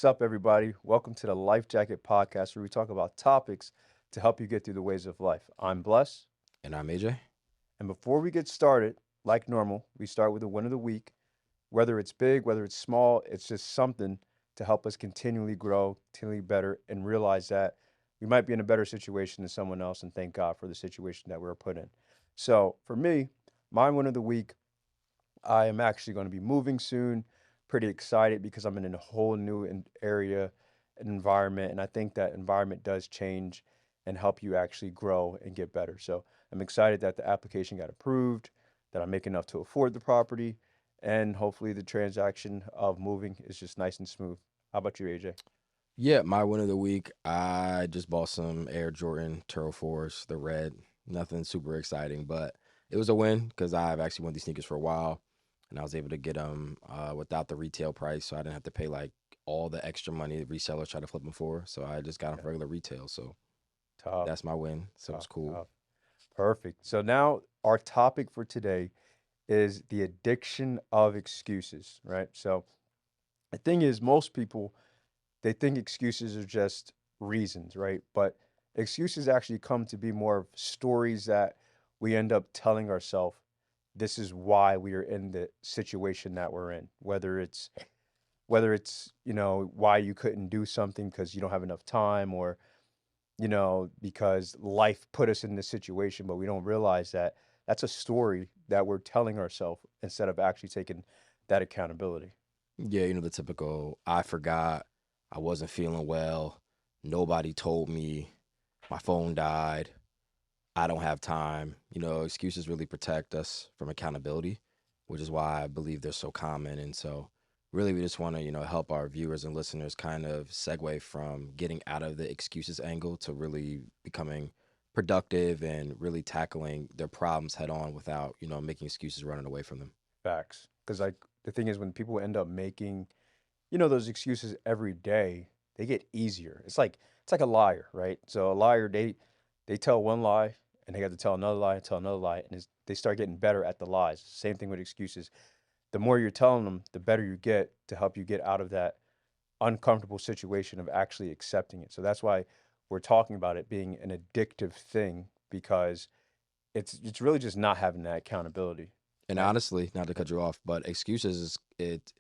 What's up, everybody? Welcome to the Life Jacket podcast, where we talk about topics to help you get through the ways of life. I'm Bless, And I'm AJ. and before we get started, like normal, we start with the win of the week. Whether it's big, whether it's small, it's just something to help us continually grow, continually better, and realize that we might be in a better situation than someone else, and thank God for the situation that we're put in. So, for me, my win of the week, I am actually going to be moving soon. Pretty excited because I'm in a whole new area and environment. And I think that environment does change and help you actually grow and get better. So I'm excited that the application got approved, that I make enough to afford the property, and hopefully the transaction of moving is just nice and smooth. How about you, AJ? Yeah, my win of the week. I just bought some Air Jordan Turtle Force, the red. Nothing super exciting, but it was a win because I've actually wanted these sneakers for a while, and I was able to get them without the retail price, so I didn't have to pay like all the extra money the resellers try to flip them for. So I just got them Yeah. for regular retail. So Tough, that's my win. So it's tough, cool. tough. Perfect. So now our topic for today is the addiction of excuses, right? So the thing is, most people, they think excuses are just reasons, right? But excuses actually come to be more of stories that we end up telling ourselves this is why we are in the situation that we're in. Whether it's why you couldn't do something because you don't have enough time, or because life put us in this situation, but we don't realize that that's a story that we're telling ourselves instead of actually taking that accountability. Yeah, the typical. I forgot. I wasn't feeling well. Nobody told me. My phone died. I don't have time. Excuses really protect us from accountability, which is why I believe they're so common. And so, really, we just want to, help our viewers and listeners kind of segue from getting out of the excuses angle to really becoming productive and really tackling their problems head on without, making excuses running away from them. Facts. Because like the thing is, when people end up making those excuses every day, they get easier. It's like a liar, right? So a liar, they tell one lie and they got to tell another lie and tell another lie, and they start getting better at the lies. Same thing with excuses. The more you're telling them, the better you get to help you get out of that uncomfortable situation of actually accepting it. So that's why we're talking about it being an addictive thing, because it's really just not having that accountability, And right? honestly, not to cut you off, but excuses it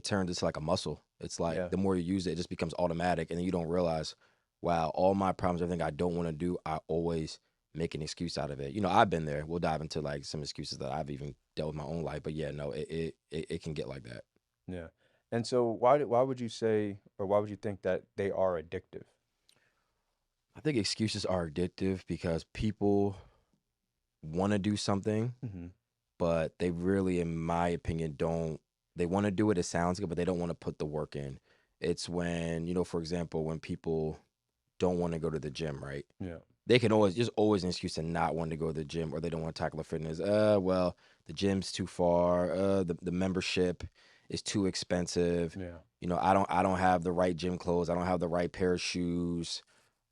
turns into like a muscle. It's like Yeah. the more you use it, it just becomes automatic, and then you don't realize, wow, all my problems, everything I don't want to do, I always make an excuse out of it. I've been there. We'll dive into like some excuses that I've even dealt with my own life, but yeah, no, it can get like that. Yeah. And so why would you say, or why would you think that they are addictive? I think excuses are addictive because people want to do something, Hmm. but they really, in my opinion, don't. They want to do it. It sounds good, but they don't want to put the work in. It's when, for example, when people don't want to go to the gym, right? Yeah. They can always just always an excuse to not want to go to the gym, or they don't want to tackle the fitness. Well, the gym's too far. The membership is too expensive. Yeah. I don't have the right gym clothes. I don't have the right pair of shoes.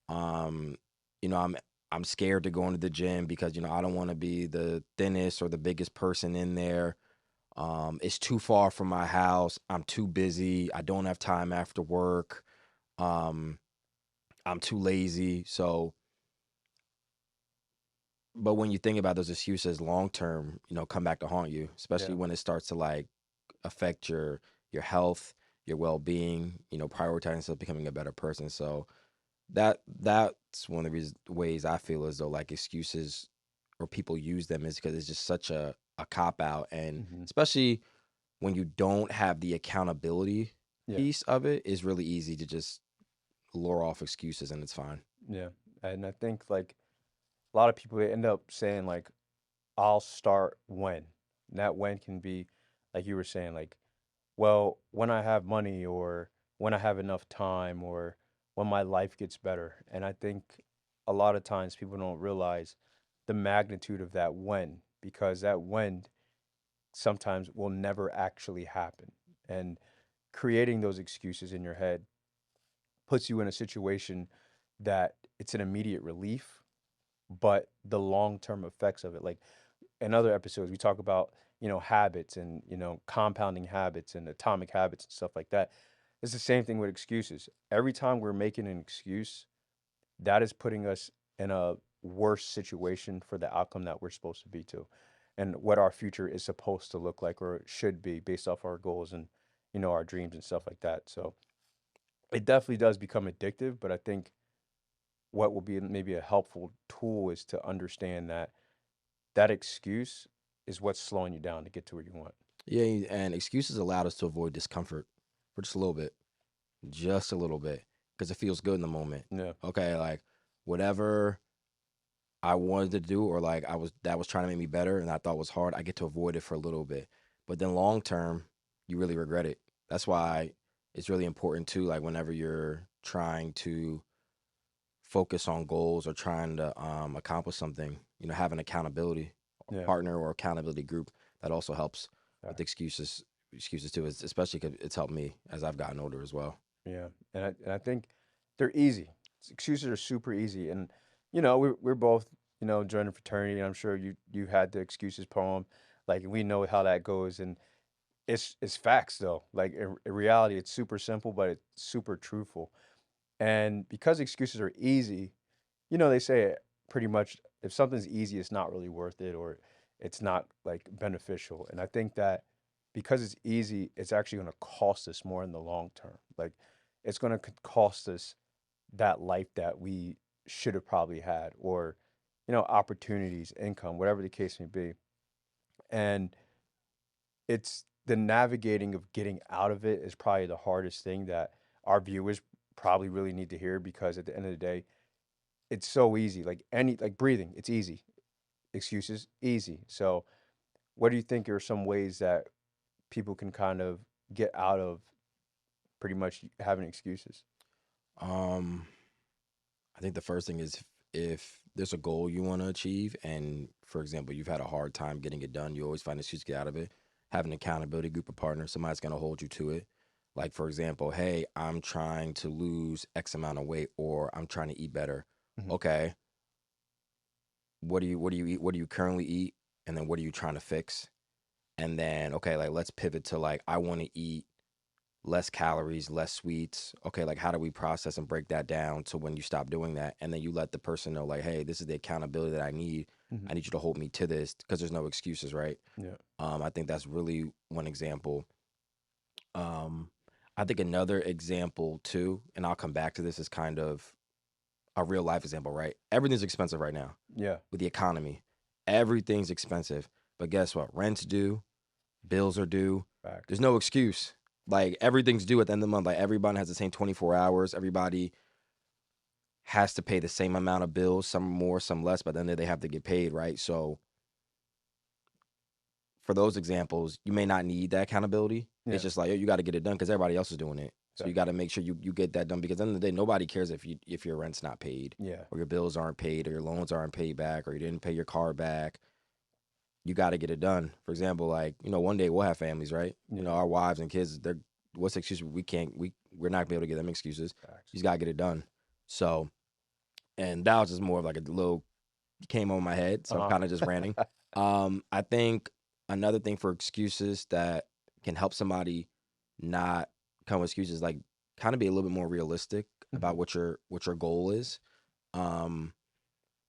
Um, I'm scared to go into the gym because I don't want to be the thinnest or the biggest person in there. It's too far from my house. I'm too busy. I don't have time after work. Um, I'm too lazy. So, but when you think about those excuses long term, come back to haunt you, especially Yeah. when it starts to like affect your health, your well being. Prioritizing stuff, becoming a better person. So that's one of the ways I feel as though like excuses or people use them is because it's just such a cop out, and Hmm. especially when you don't have the accountability Yeah. piece of it, is really easy to just lure off excuses and it's fine. Yeah. And I think like a lot of people, they end up saying like, I'll start when. And that when can be, like you were saying, like, well, when I have money, or when I have enough time, or when my life gets better. And I think a lot of times people don't realize the magnitude of that when, because that when sometimes will never actually happen. And creating those excuses in your head puts you in a situation that it's an immediate relief, but the long-term effects of it, like in other episodes, we talk about, habits and, compounding habits and atomic habits and stuff like that. It's the same thing with excuses. Every time we're making an excuse, that is putting us in a worse situation for the outcome that we're supposed to be to, and what our future is supposed to look like or should be based off our goals and our dreams and stuff like that. So it definitely does become addictive, but I think what will be maybe a helpful tool is to understand that that excuse is what's slowing you down to get to where you want. Yeah, and excuses allowed us to avoid discomfort for just a little bit, because it feels good in the moment. Yeah. Okay, like whatever I wanted to do, or like that was trying to make me better and I thought was hard, I get to avoid it for a little bit. But then long term, you really regret it. That's why it's really important too, like whenever you're trying to focus on goals or trying to accomplish something, have an accountability Yeah. partner or accountability group that also helps with Facts. excuses too, especially because it's helped me as I've gotten older as well. Yeah. And I think they're easy. Excuses are super easy. And, we're both, joining a fraternity. And I'm sure you had the excuses poem. Like, we know how that goes. And it's facts, though. Like, in reality, it's super simple, but it's super truthful. And because excuses are easy, they say it pretty much if something's easy, it's not really worth it or it's not like beneficial. And I think that because it's easy, it's actually going to cost us more in the long term. Like it's going to cost us that life that we should have probably had or, opportunities, income, whatever the case may be. And it's the navigating of getting out of it is probably the hardest thing that our viewers probably really need to hear because at the end of the day, it's so easy. Like breathing, it's easy. Excuses, easy. So, what do you think are some ways that people can kind of get out of pretty much having excuses? Um, I think the first thing is if there's a goal you want to achieve, and for example, you've had a hard time getting it done, you always find an excuse to get out of it. Have an accountability group of partners, somebody's going to hold you to it. Like, for example, hey, I'm trying to lose X amount of weight, or I'm trying to eat better. Hmm. Okay, what do you eat? What do you currently eat? And then what are you trying to fix? And then, okay, like let's pivot to like, I want to eat less calories, less sweets. Okay, like how do we process and break that down to when you stop doing that? And then you let the person know, like, hey, this is the accountability that I need. Hmm. I need you to hold me to this because there's no excuses, right? Yeah. I think that's really one example. Um, I think another example too, and I'll come back to this, is kind of a real life example, right? Everything's expensive right now Yeah. with the economy. Everything's expensive. But guess what? Rent's due, bills are due. Facts. There's no excuse. Like everything's due at the end of the month. Like everybody has the same 24 hours. Everybody has to pay the same amount of bills, some more, some less, but then they have to get paid, right? So for those examples, you may not need that accountability. It's Yeah. just like, yo, you got to get it done because everybody else is doing it. So you got Definitely. to make sure you get that done, because at the end of the day, nobody cares if your rent's not paid Yeah. or your bills aren't paid or your loans aren't paid back or you didn't pay your car back. You got to get it done. For example, like, one day we'll have families, right? Yeah. Our wives and kids, what's the excuse? We're not gonna be able to give them excuses. Facts. You just got to get it done. So, and that was just more of like a little came on my head. So I'm Uh kind of just ranting. huh. I think another thing for excuses that can help somebody not come with excuses, like kind of be a little bit more realistic Hmm. about what your goal is. Um,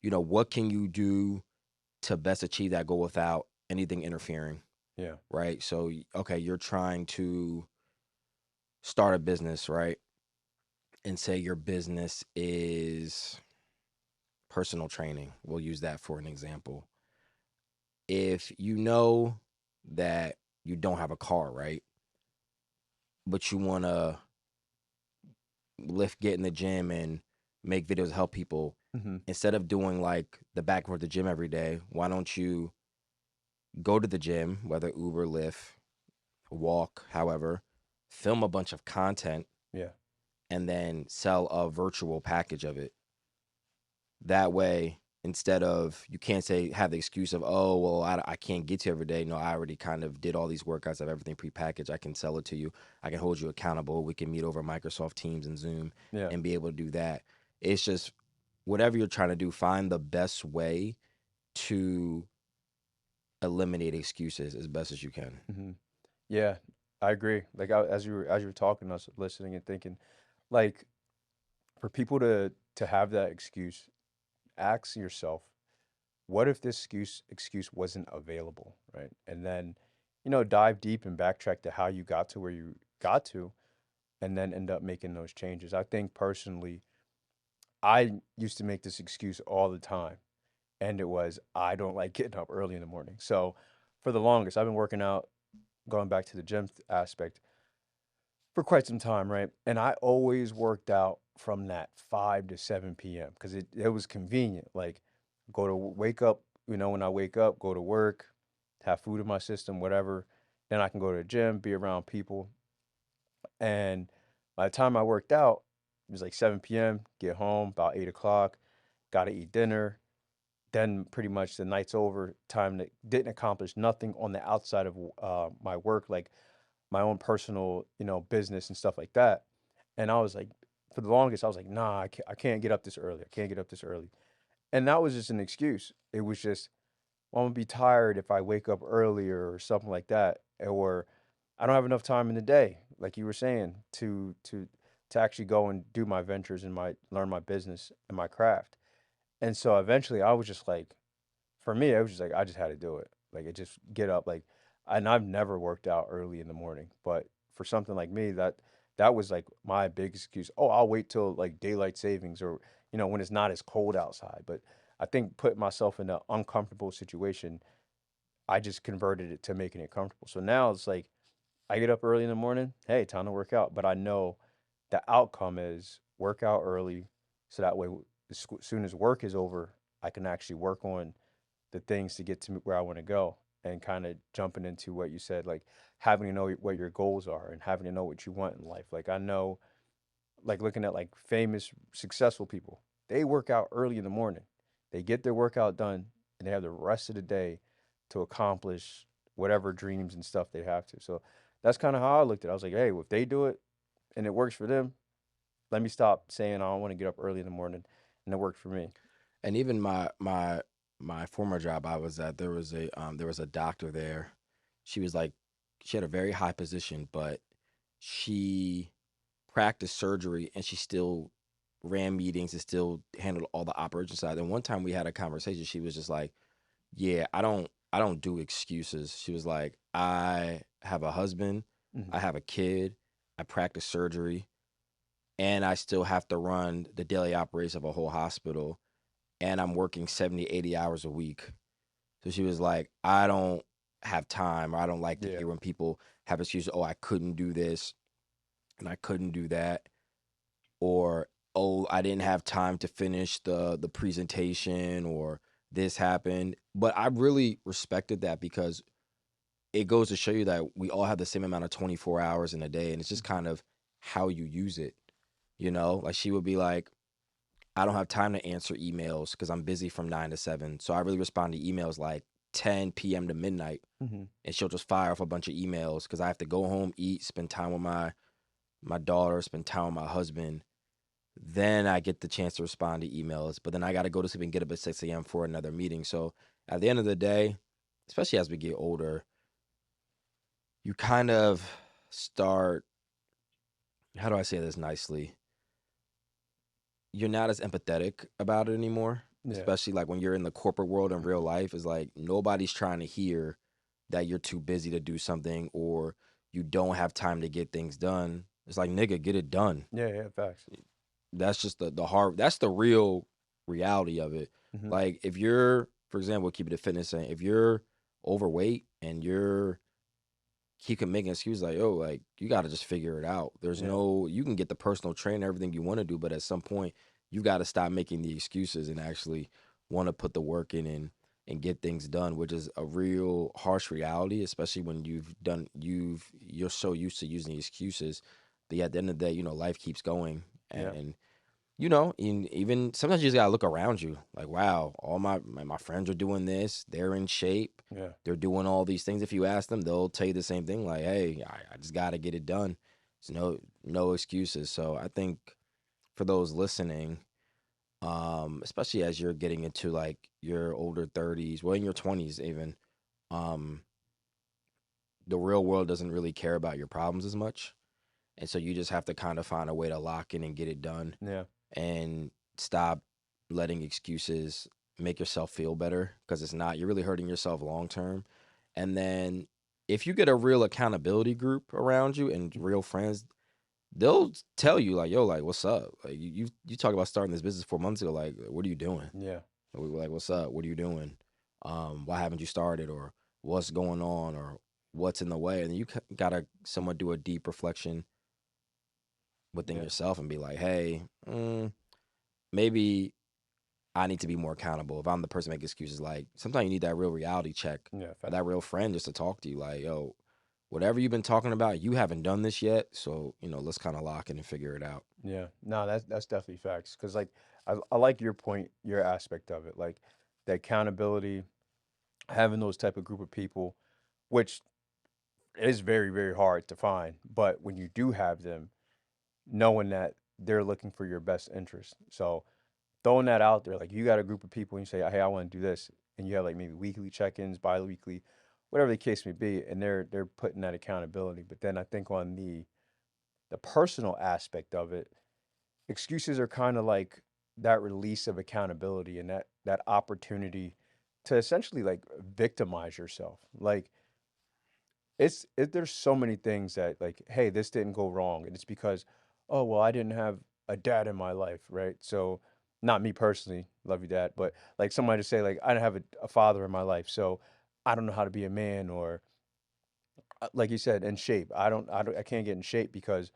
what can you do to best achieve that goal without anything interfering, Yeah. right? So, okay, you're trying to start a business, right? And say your business is personal training. We'll use that for an example. If you know that you don't have a car, right? But you want to get in the gym and make videos help people, Hmm. instead of doing like the back and forth to the gym every day, why don't you go to the gym, whether Uber, Lyft, walk, however, film a bunch of content Yeah. and then sell a virtual package of it. That way, instead of, you can't say, have the excuse of, oh, well, I can't get to you every day. No, I already kind of did all these workouts, I have everything prepackaged. I can sell it to you. I can hold you accountable. We can meet over Microsoft Teams and Zoom Yeah. and be able to do that. It's just whatever you're trying to do, find the best way to eliminate excuses as best as you can. Hmm. Yeah. I agree. Like as you were talking, I was listening and thinking, like for people to have that excuse, ask yourself, what if this excuse wasn't available, right? And then, dive deep and backtrack to how you got to where you got to, and then end up making those changes. I think personally, I used to make this excuse all the time, and it was I don't like getting up early in the morning. So for the longest, I've been working out, going back to the gym aspect for quite some time, right? And I always worked out from that 5 to 7 p.m. because it was convenient. Like, go to wake up, when I wake up, go to work, have food in my system, whatever. Then I can go to the gym, be around people. And by the time I worked out, it was like 7 p.m., get home about 8 o'clock, got to eat dinner. Then pretty much the night's over, time that didn't accomplish nothing on the outside of my work. Like, my own personal, business and stuff like that. And I was like, for the longest, I was like, nah, I can't get up this early. I can't get up this early. And that was just an excuse. It was just, well, I'm gonna be tired if I wake up earlier or something like that. Or I don't have enough time in the day, like you were saying, to actually go and do my ventures and learn my business and my craft. And so eventually I was just like, for me, I was just like, I just had to do it. Like, it just get up. Like, and I've never worked out early in the morning, but for something like me, that was like my big excuse. Oh, I'll wait till like daylight savings or when it's not as cold outside. But I think putting myself in an uncomfortable situation, I just converted it to making it comfortable. So now it's like I get up early in the morning. Hey, time to work out. But I know the outcome is work out early, so that way, as soon as work is over, I can actually work on the things to get to where I want to go, and kind of jumping into what you said, like having to know what your goals are and having to know what you want in life. Like, I know, like looking at like famous, successful people, they work out early in the morning. They get their workout done and they have the rest of the day to accomplish whatever dreams and stuff they have to. So that's kind of how I looked at it. I was like, hey, if they do it and it works for them, let me stop saying I don't want to get up early in the morning and it worked for me. And even my former job I was at, there was a doctor there. She was like, she had a very high position, but she practiced surgery and she still ran meetings and still handled all the operation side. And one time we had a conversation, she was just like, "Yeah, I don't do excuses." She was like, "I have a husband, Hmm. I have a kid, I practice surgery, and I still have to run the daily operations of a whole hospital, and I'm working 70, 80 hours a week." So she was like, "I don't have time, or I don't like to Yeah. hear when people have excuses, oh, I couldn't do this and I couldn't do that, or oh, I didn't have time to finish the presentation, or this happened." But I really respected that because it goes to show you that we all have the same amount of 24 hours in a day, and it's just kind of how you use it. Like she would be like, "I don't have time to answer emails because I'm busy from 9 to 7. So I really respond to emails like 10 p.m. to midnight." Hmm. And she'll just fire off a bunch of emails because I have to go home, eat, spend time with my daughter, spend time with my husband. Then I get the chance to respond to emails. But then I got to go to sleep and get up at 6 a.m. for another meeting. So at the end of the day, especially as we get older, you kind of start, how do I say this nicely? You're not as empathetic about it anymore, Yeah. especially like when you're in the corporate world in real life. It's like nobody's trying to hear that you're too busy to do something or you don't have time to get things done. It's like, nigga, get it done. Yeah. Yeah. Facts. That's just the hard, that's the real reality of it. Hmm. Like, if you're, for example, keep it a fitness saying, if you're overweight and you're he can make an excuse like, "Oh, like you got to just figure it out." There's Yeah. no, you can get the personal trainer, everything you want to do, but at some point, you got to stop making the excuses and actually want to put the work in and get things done, which is a real harsh reality, especially when you're so used to using excuses. But yeah, at the end of the day, life keeps going, Yeah. and even sometimes you just gotta look around you. Like, wow, all my friends are doing this. They're in shape. Yeah. They're doing all these things. If you ask them, they'll tell you the same thing. Like, hey, I just gotta get it done. There's no excuses. So I think for those listening, especially as you're getting into like your older 30s, well, in your 20s even, um, the real world doesn't really care about your problems as much. And so you just have to kind of find a way to lock in and get it done Yeah. and stop letting excuses make yourself feel better, because it's not. You're really hurting yourself long term. And then if you get a real accountability group around you and real friends, they'll tell you like, yo, like, what's up? Like you talk about starting this business 4 months ago. Like, what are you doing? Yeah. And we were like, what's up? What are you doing? Why haven't you started? Or what's going on? Or what's in the way? And you gotta somewhat do a deep reflection within Yeah. yourself and be like, hey, maybe I need to be more accountable. If I'm the person making excuses, like sometimes you need that real reality check, Yeah. or that real friend just to talk to you. Like, yo, whatever you've been talking about, you haven't done this yet. So, let's kind of lock in and figure it out. Yeah. No, that's definitely facts. Because like I like your point, your aspect of it, like the accountability, having those type of group of people, which is very very hard to find. But when you do have them, knowing that they're looking for your best interest, so throwing that out there, like you got a group of people and you say, hey, I want to do this, and you have like maybe weekly check-ins, bi-weekly, whatever the case may be, and they're putting that accountability. But then I think on the personal aspect of it, excuses are kind of like that release of accountability and that opportunity to essentially like victimize yourself. Like there's so many things that like, hey, this didn't go wrong, and it's because, oh well, I didn't have a dad in my life, right? So, not me personally, love you, dad, but like somebody to say like, I didn't have a father in my life, so I don't know how to be a man, or like you said, in shape. I can't get in shape because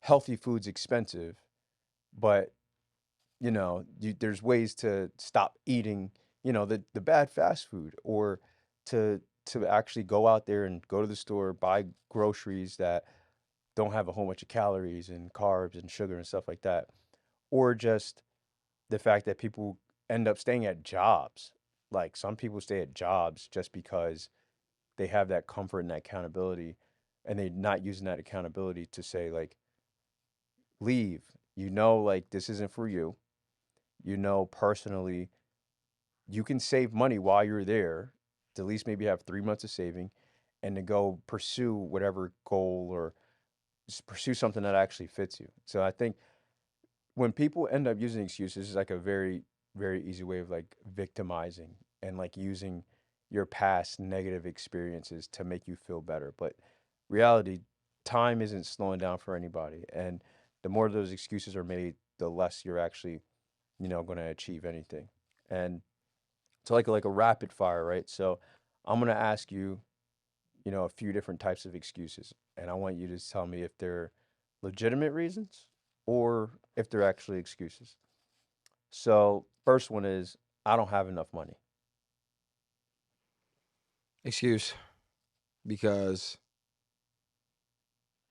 healthy food's expensive, but there's ways to stop eating, the bad fast food, or to actually go out there and go to the store, buy groceries that don't have a whole bunch of calories and carbs and sugar and stuff like that. Or just the fact that people end up staying at jobs. Like some people stay at jobs just because they have that comfort and that accountability, and they're not using that accountability to say like, leave. Like this isn't for you. Personally, you can save money while you're there, to at least maybe have 3 months of saving, and to go pursue whatever goal, or just pursue something that actually fits you. So I think when people end up using excuses, it's like a very, very easy way of like victimizing and like using your past negative experiences to make you feel better. But reality, time isn't slowing down for anybody. And the more those excuses are made, the less you're actually, going to achieve anything. And so like a rapid fire, right? So I'm going to ask you, a few different types of excuses, and I want you to tell me if they're legitimate reasons or if they're actually excuses. So, first one is, I don't have enough money. Excuse, because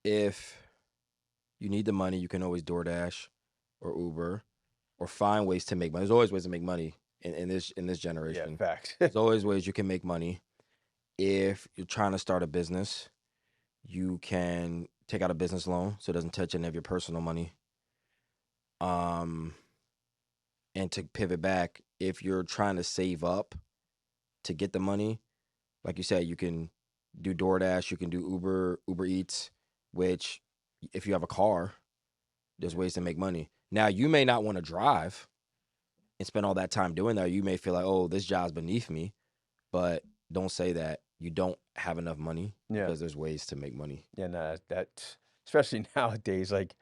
if you need the money, you can always DoorDash or Uber or find ways to make money. There's always ways to make money in this Yeah, generation. fact. There's always ways you can make money. If you're trying to start a business, you can take out a business loan so it doesn't touch any of your personal money. Um, and to pivot back, if you're trying to save up to get the money, like you said, you can do DoorDash, you can do Uber Eats, which if you have a car, there's Yeah. ways to make money. Now, you may not want to drive and spend all that time doing that. You may feel like, oh, this job's beneath me, but don't say that you don't have enough money, Yeah. because there's ways to make money. Yeah, no, that especially nowadays, like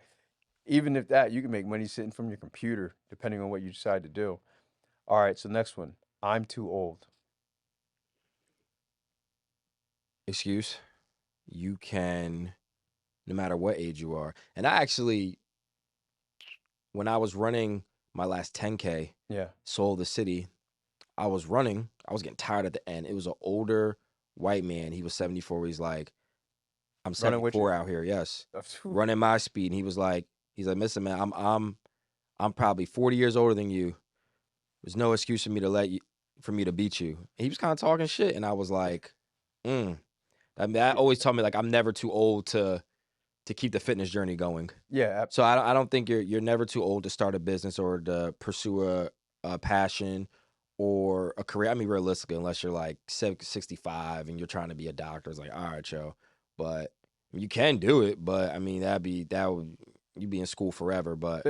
even if that, you can make money sitting from your computer depending on what you decide to do. All right, so next one. I'm too old. Excuse, you can, no matter what age you are. And I actually, when I was running my last 10K, Yeah. Soul the City, I was running. I was getting tired at the end. It was an older white man. He was 74. He's like, I'm Running with you? 74 out here. Yes, Phew. running my speed. And he's like, listen, man, I'm probably 40 years older than you. There's no excuse for me to for me to beat you. And he was kind of talking shit, and I was like, mm. I mean, that always told me like I'm never too old to keep the fitness journey going. Yeah, So I don't think you're never too old to start a business or to pursue a passion or a career. I mean, realistically, unless you're like 65 and you're trying to be a doctor, it's like, all right, Joe. But you can do it. But I mean, that would you'd be in school forever. But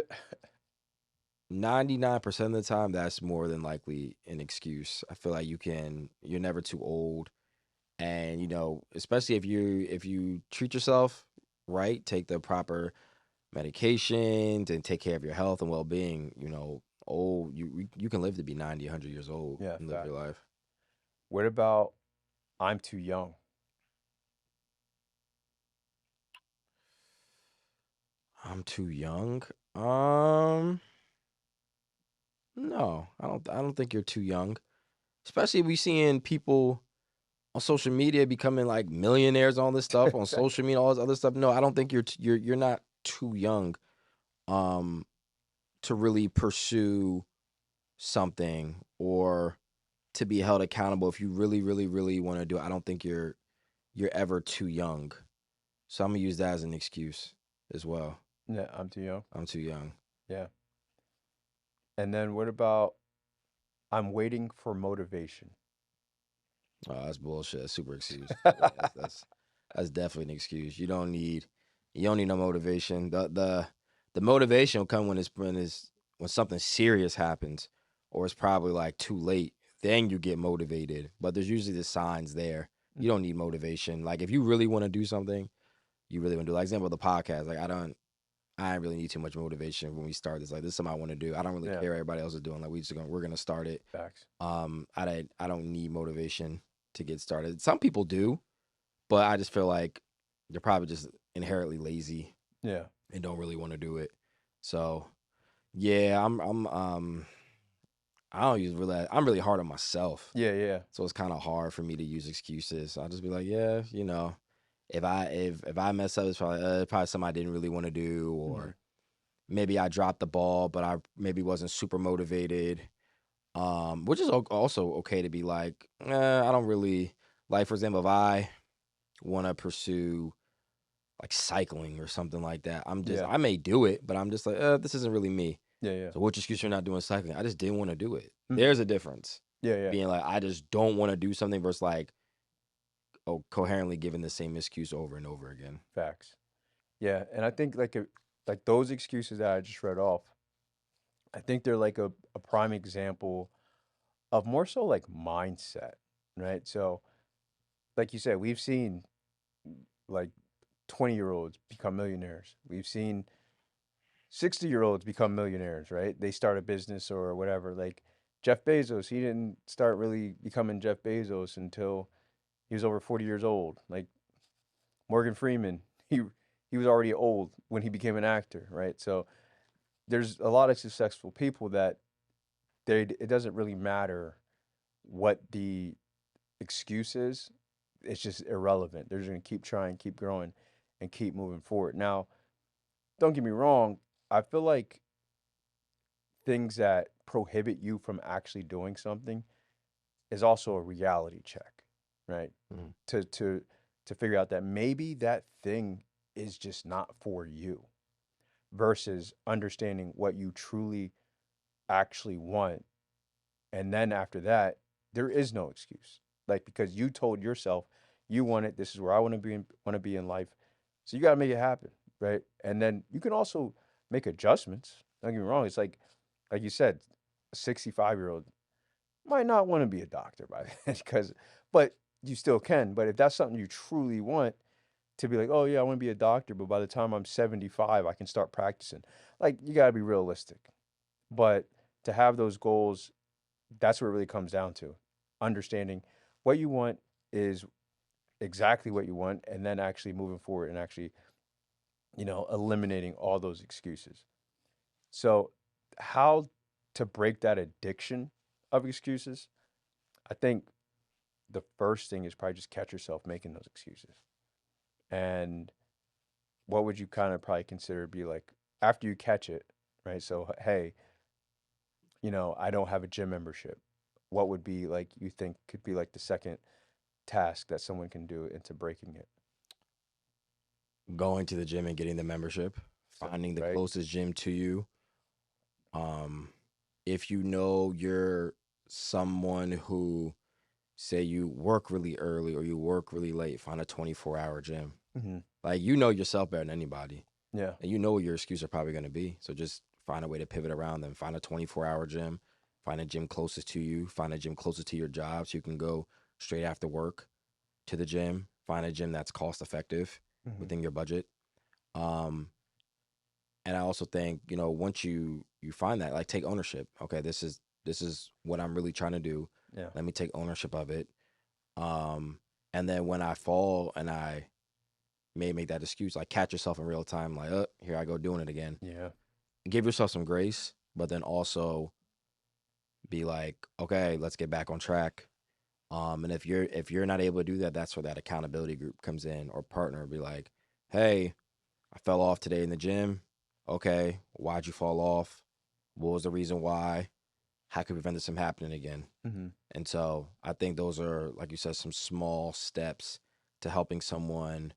99% of the time, that's more than likely an excuse. I feel like you're never too old. And especially if you treat yourself right, take the proper medications and take care of your health and well-being, you can live to be 90, 100 years old Yeah, and live your facts. life. What about I'm too young? I'm too young. Um, no, I don't think you're too young. Especially we seeing people on social media becoming like millionaires, all this stuff on social media, all this other stuff. No, I don't think you're not too young um to really pursue something or to be held accountable if you really, really, really want to do it. I don't think you're ever too young. So I'm gonna use that as an excuse as well. Yeah, I'm too young. I'm too young. Yeah. And then what about I'm waiting for motivation? Oh, that's bullshit. That's super excuse. Yeah, that's definitely an excuse. You don't need no motivation. The motivation will come when something serious happens, or it's probably like too late. Then you get motivated. But there's usually the signs there. You don't need motivation. Like if you really want to do something, you really want to do. Like example, the podcast. Like I really need too much motivation when we start this. Like this is something I want to do. I don't really Yeah, care what everybody else is doing. Like we're gonna start it. facts. I don't need motivation to get started. Some people do, but I just feel like they're probably just inherently lazy Yeah. and don't really want to do it. So yeah, I don't use really. I'm really hard on myself, Yeah, yeah. so it's kind of hard for me to use excuses. I'll just be like, yeah, if I mess up, it's probably something I didn't really want to do, Hmm. or maybe I dropped the ball, but I maybe wasn't super motivated. Which is also okay to be like, I don't really like. For example, if I want to pursue like cycling or something like that, Yeah. I may do it, but I'm just like, this isn't really me. Yeah, yeah. So what's your excuse for not doing cycling? I just didn't want to do it. Mhm. There's a difference Yeah, yeah. being like, I just don't want to do something versus like, coherently giving the same excuse over and over again. Facts. Yeah, and I think like those excuses that I just read off, I think they're like a prime example of more so like mindset, right? So, like you said, we've seen like 20-year-olds become millionaires. We've seen 60-year-olds become millionaires, right? They start a business or whatever. Like Jeff Bezos, he didn't start really becoming Jeff Bezos until he was over 40 years old. Like Morgan Freeman, he was already old when he became an actor, right? So there's a lot of successful people that it doesn't really matter what the excuse is. It's just irrelevant. They're just gonna keep trying, keep growing, and keep moving forward. Now, don't get me wrong. I feel like things that prohibit you from actually doing something is also a reality check, right? Mhm. To figure out that maybe that thing is just not for you versus understanding what you truly actually want. And then after that, there is no excuse. Like because you told yourself you want it, this is where I want to be in life. So you got to make it happen, right? And then you can also make adjustments. Don't get me wrong, it's like you said, a 65-year-old might not want to be a doctor by then because but you still can. But if that's something you truly want to be like, "Oh yeah, I want to be a doctor, but by the time I'm 75, I can start practicing." Like you got to be realistic. But to have those goals, that's what it really comes down to. Understanding what you want is exactly what you want, and then actually moving forward and actually, eliminating all those excuses. So, how to break that addiction of excuses? I think the first thing is probably just catch yourself making those excuses. And what would you kind of probably consider be like after you catch it, right? So, hey, I don't have a gym membership. What would be like you think could be like the second task that someone can do into breaking it? Going to the gym and getting the membership, So, finding the right? closest gym to you. Um, if you know you're someone who say you work really early or you work really late, find a 24-hour gym. Hmm. Like you know yourself better than anybody. Yeah. And you know what your excuses are probably going to be. So just find a way to pivot around them. Find a 24-hour gym. Find a gym closest to you. Find a gym closest to your job so you can go straight after work to the gym. Find a gym that's cost effective Hmm. within your budget. Um, and I also think, once you find that, like take ownership. Okay, this is what I'm really trying to do. Yeah. Let me take ownership of it. Um, and then when I fall and I may make that excuse, like catch yourself in real time, like, here I go doing it again. Yeah. Give yourself some grace, but then also be like, okay, let's get back on track. And if you're not able to do that, that's where that accountability group comes in, or partner. Be like, hey, I fell off today in the gym. Okay, why'd you fall off? What was the reason why? How could we prevent this from happening again? Hmm. And so I think those are, like you said, some small steps to helping someone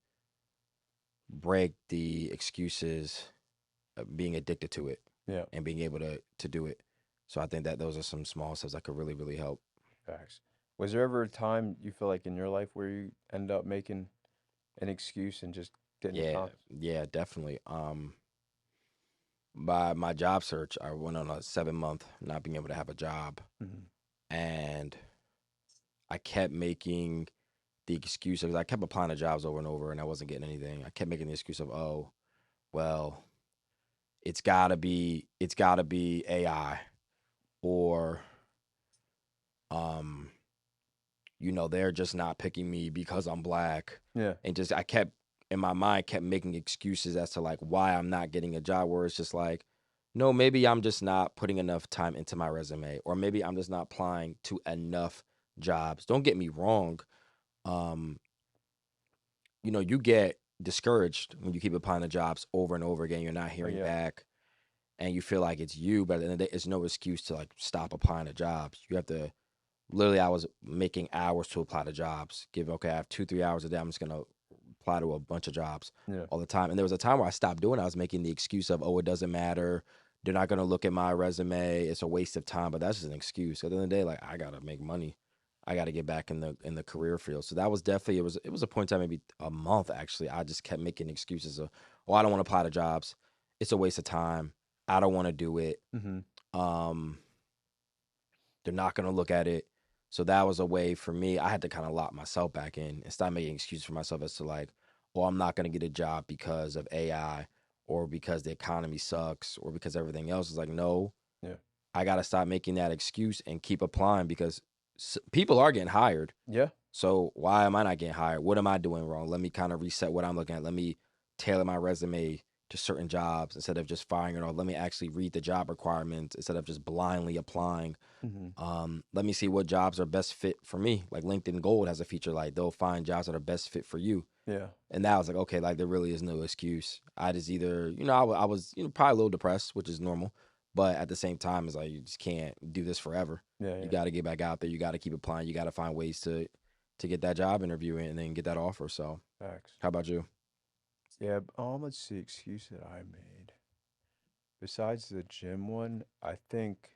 break the excuses of being addicted to it Yeah. and being able to do it. So I think that those are some small steps that could really, really help. Facts. Was there ever a time you feel like in your life where you end up making an excuse and just getting Yeah, accomplished? yeah, definitely. By my job search, I went on a 7 month not being able to have a job, Hmm. and I kept making the excuse because I kept applying to jobs over and over, and I wasn't getting anything. I kept making the excuse of, oh, well, it's gotta be AI, or um, they're just not picking me because I'm black, Yeah. and just I kept in my mind kept making excuses as to like why I'm not getting a job. Where it's just like, no, maybe I'm just not putting enough time into my resume, or maybe I'm just not applying to enough jobs. Don't get me wrong. Um, you get discouraged when you keep applying to jobs over and over again. You're not Oh hearing yeah. back, and you feel like it's you. But at the end of the day, it's no excuse to like stop applying to jobs. You have to literally. I was making hours to apply to jobs. Okay, I have 2 3 hours a day. I'm just gonna apply to a bunch of jobs Yeah. all the time. And there was a time where I stopped doing it. I was making the excuse of, oh, it doesn't matter. They're not gonna look at my resume. It's a waste of time. But that's just an excuse. At the end of the day, like I gotta make money. I gotta get back in the career field. So that was definitely it was a point in time, maybe a month actually. I just kept making excuses of, oh, I don't want to apply to jobs. It's a waste of time. I don't want to do it. Hmm. Um, they're not gonna look at it. So that was a way for me. I had to kind of lock myself back in and stop making excuses for myself as to like, oh, I'm not gonna get a job because of AI or because the economy sucks or because everything else is like, no, Yeah. I gotta stop making that excuse and keep applying because people are getting hired. Yeah. So why am I not getting hired? What am I doing wrong? Let me kind of reset what I'm looking at. Let me tailor my resume to certain jobs instead of just firing it off. Let me actually read the job requirements instead of just blindly applying. Hmm. Let me see what jobs are best fit for me. Like LinkedIn Gold has a feature like they'll find jobs that are best fit for you. Yeah. And now it's like, okay, like there really is no excuse. I just either, I was, probably a little depressed, which is normal. But at the same time, it's like you just can't do this forever. Yeah. You Yeah. got to get back out there. You got to keep applying. You got to find ways to get that job interview and then get that offer. So, Facts. how about you? Yeah. Let's see. Excuse that I made. Besides the gym one, I think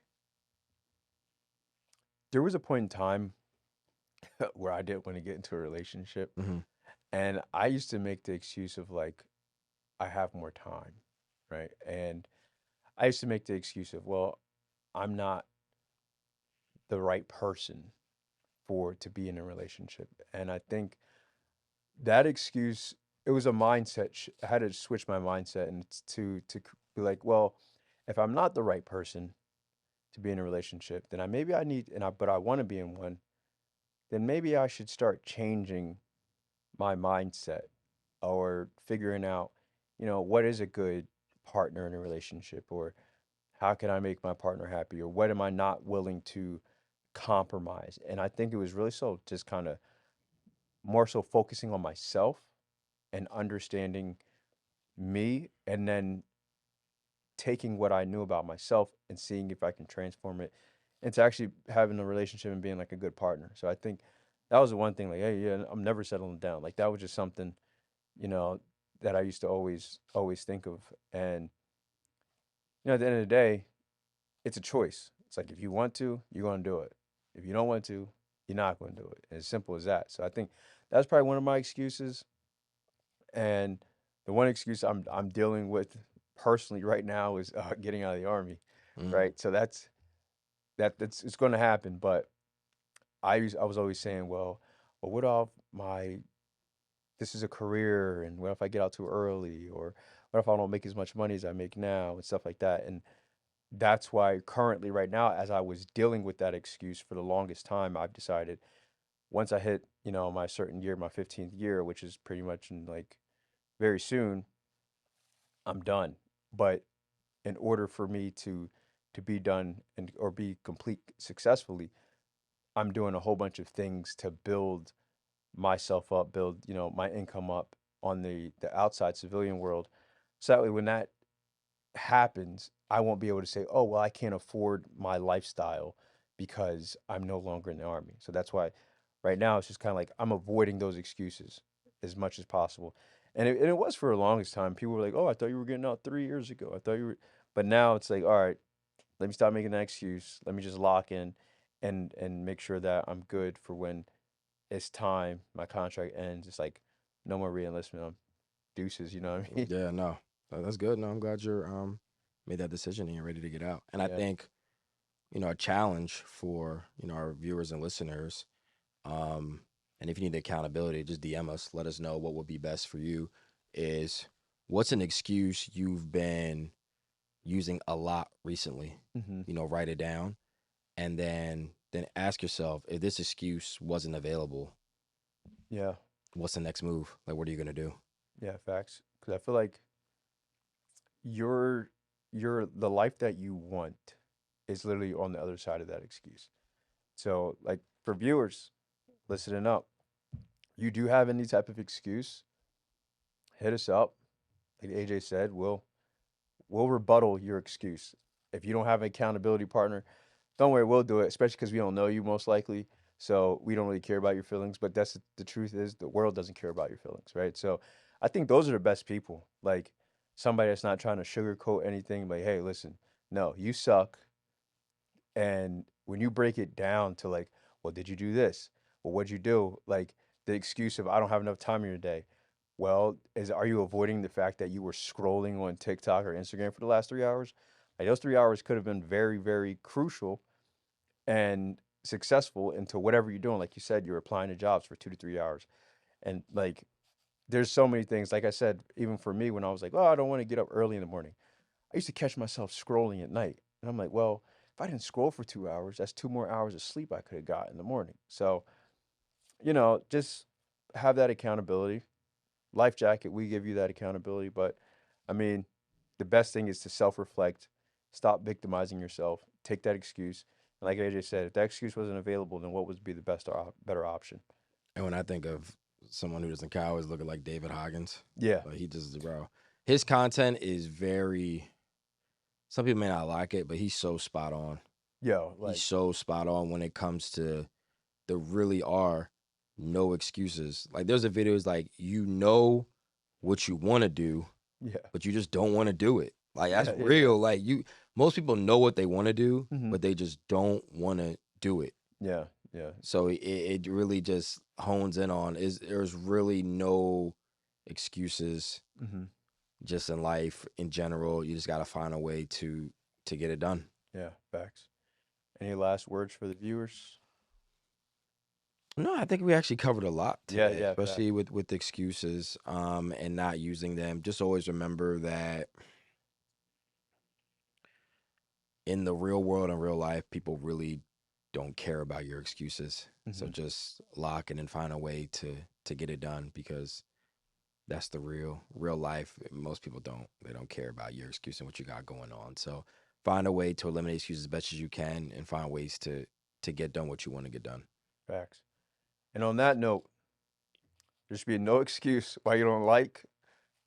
there was a point in time where I didn't want to get into a relationship, Hmm. and I used to make the excuse of like I have more time, right? And I used to make the excuse of, well, I'm not the right person for to be in a relationship. And I think that excuse, it was a mindset. I had to switch my mindset and be like, well, if I'm not the right person to be in a relationship, then maybe I need but I want to be in one. Then maybe I should start changing my mindset or figuring out, what is a good partner in a relationship, or how can I make my partner happy, or what am I not willing to compromise? And I think it was really so just kind of more so focusing on myself and understanding me, and then taking what I knew about myself and seeing if I can transform it into actually having a relationship and being like a good partner. So I think that was the one thing, like, hey, yeah, I'm never settling down. Like that was just something, you know, that I used to always think of. And at the end of the day, it's a choice. It's like if you want to, you're gonna do it. If you don't want to, you're not going to do it. As simple as that. So I think that's probably one of my excuses. And the one excuse I'm dealing with personally right now is getting out of the army, Mm, right? So that's it's going to happen. But I was always saying, well, what if my this is a career, and what if I get out too early, or what if I don't make as much money as I make now, and stuff like that. And that's why currently, right now, as I was dealing with that excuse for the longest time, I've decided once I hit, my certain year, my 15th year, which is pretty much in like very soon, I'm done. But in order for me to be done and or be complete successfully, I'm doing a whole bunch of things to build myself up, build, my income up on the outside civilian world. So that way when that happens, I won't be able to say, "Oh, well, I can't afford my lifestyle because I'm no longer in the army." So that's why right now it's just kind of like I'm avoiding those excuses as much as possible. And it was for the longest time. People were like, "Oh, I thought you were getting out 3 years ago. I thought you were," but now it's like, "All right, let me stop making that excuse. Let me just lock in and make sure that I'm good for when it's time, my contract ends. It's like no more reenlistment. I'm deuces, you know what I mean?" yeah, no, that's good. No, I'm glad you're made that decision and you're ready to get out. And I Yeah. think a challenge for our viewers and listeners. Um, and if you need accountability, just DM us. Let us know what would be best for you. Is what's an excuse you've been using a lot recently? Hmm. Write it down, and then ask yourself if this excuse wasn't available, Yeah. what's the next move? Like, what are you gonna do? Yeah, facts. Because I feel like your the life that you want is literally on the other side of that excuse. So, like for viewers listening up, you do have any type of excuse, hit us up. Like AJ said, we'll rebuttal your excuse. If you don't have an accountability partner, don't worry, we'll do it. Especially because we don't know you most likely, so we don't really care about your feelings. But that's the truth is the world doesn't care about your feelings, right? So I think those are the best people. Like somebody that's not trying to sugarcoat anything. Like, hey, listen, no, you suck. And when you break it down to like, well, did you do this? Well, what'd you do? Like the excuse of I don't have enough time in your day. Well, are you avoiding the fact that you were scrolling on TikTok or Instagram for the last 3 hours? Like those 3 hours could have been very, very crucial and successful into whatever you're doing. Like you said, you're applying to jobs for 2 to 3 hours. And like there's so many things. Like I said, even for me, when I was like, oh, I don't want to get up early in the morning. I used to catch myself scrolling at night. And I'm like, well, if I didn't scroll for 2 hours, that's 2 more hours of sleep I could have got in the morning. So, just have that accountability. Life Jacket, we give you that accountability. But I mean, the best thing is to self reflect, stop victimizing yourself, take that excuse. And like AJ said, if that excuse wasn't available, then what would be the better option? And when I think of someone who doesn't care, I always look at like David Hoggins. Yeah. Like he just bro, his content is very. Some people may not like it, but he's so spot on. Yo, He's like, so spot on when it comes to there really are no excuses. Like there's a videos like what you want to do, yeah. but you just don't want to do it. Like that's Yeah, yeah, yeah. real. Like most people know what they want to do, Hmm. but they just don't want to do it. Yeah, yeah. So it really just hones in on is there's really no excuses Hmm. just in life in general. You just got to find a way to get it done. Yeah, facts. Any last words for the viewers? No, I think we actually covered a lot Yeah, today, yeah, especially facts. with excuses and not using them. Just always remember that in the real world and real life, people really don't care about your excuses. So Hmm. just lock in and find a way to get it done because that's the real life. Most people don't. They don't care about your excuse and what you got going on. So find a way to eliminate excuses as best as you can and find ways to get done what you want to get done. Facts. And on that note, there should be no excuse why you don't like,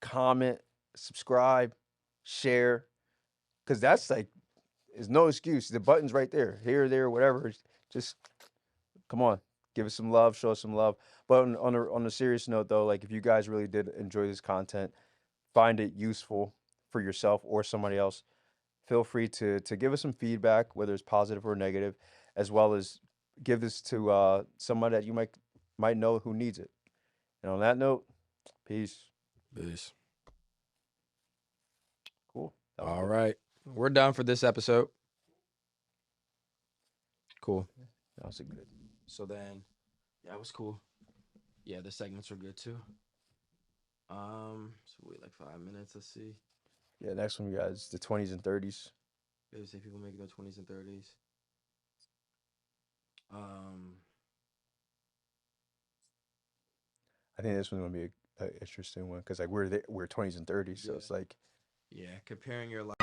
comment, subscribe, share, because that's like, there's no excuse. The button's right there, here, there, whatever. Just come on, give us some love, show us some love. But on a serious note, though, like if you guys really did enjoy this content, find it useful for yourself or somebody else, feel free to give us some feedback, whether it's positive or negative, as well as give this to someone that you might know who needs it. And on that note, peace. Peace. Cool. That was All good. right. We're done for this episode. Cool. That was a good. So then, yeah, it was cool. Yeah, the segments were good too. So wait like 5 minutes. Let's see. Yeah, next one, guys, the 20s and 30s. They say people making their 20s and 30s. Um, I think this one's gonna be a interesting one because like we're 20s and 30s, so yeah, it's like yeah. Comparing your life.